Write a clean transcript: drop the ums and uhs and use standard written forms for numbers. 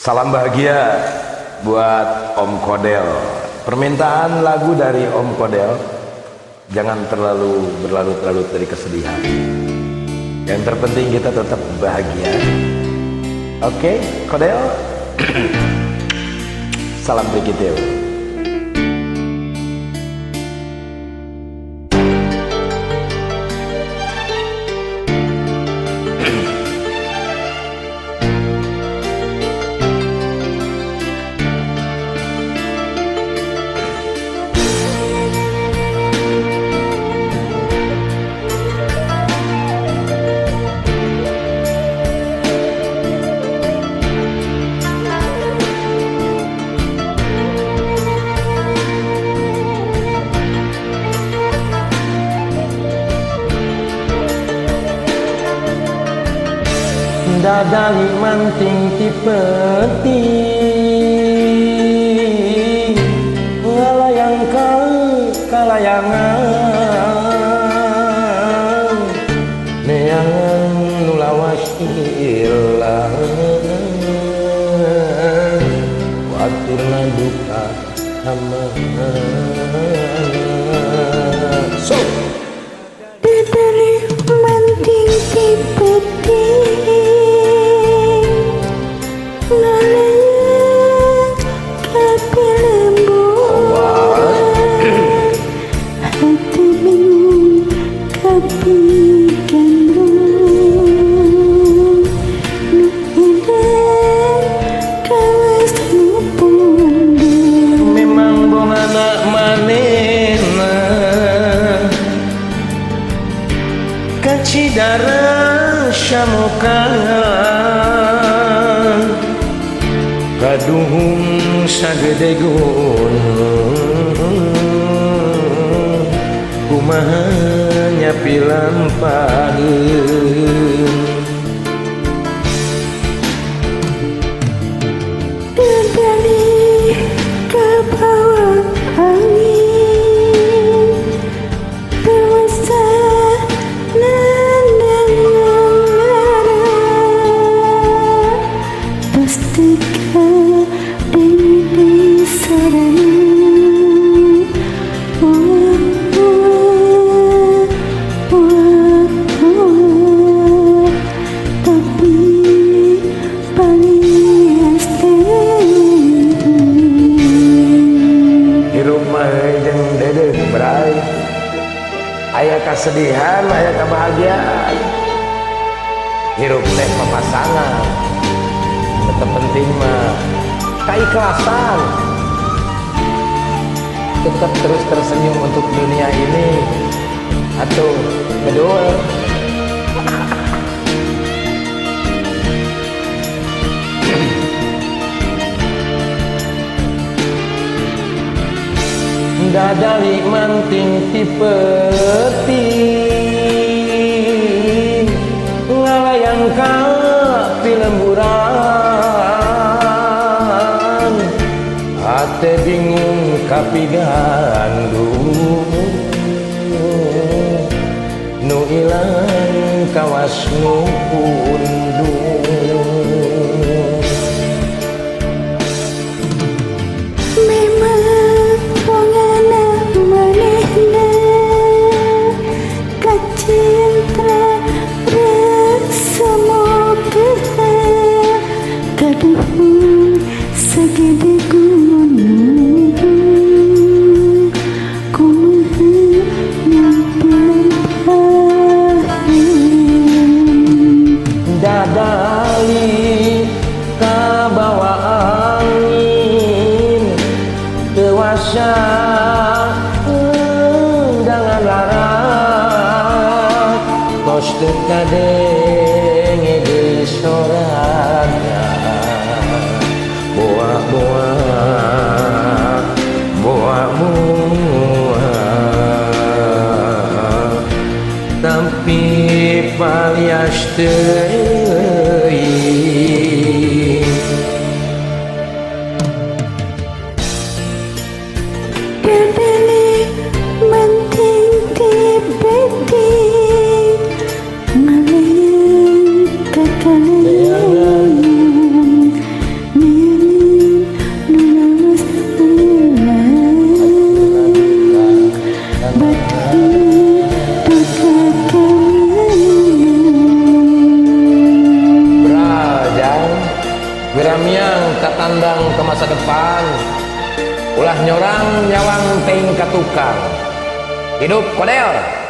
Salam bahagia buat Om Kodel. Permintaan lagu dari Om Kodel, jangan terlalu berlarut-larut dari kesedihan. Yang terpenting kita tetap bahagia. Oke, Kodel. Salam Brigiteo. Dadali manting ti peti ngalayang kalayangan neangan nulawas ilang waturna duka hama so dadali manting ti peti memang bongana manena kacidara syamukan kaduhung sagede gunung kumaha nyapi lampaheun dadali kabawa angin dewasa nandang lara pastika dewi sarana tapi paling Hirup mah jeung dedeh berai. Aya kasedihan, aya kebahagiaan. Hirup teh papasangan. Tetep penting mah keikhlasan. Tetap terus tersenyum untuk dunia ini. Atuh kedua dadali manting ti peti ngalayang ka pilemburan ate bingung kapigandung nu ilang kawas nu undung segede gunung kumaha nyampelampaheun dadali kabawa angin dewasa dengan larat tos teu kadenge di sorana tapi palias teuing dadali manting ti peti ngalayang kakalayangan masa depan. Ulah nyorang nyawang ting katukang. Hidup Kodel.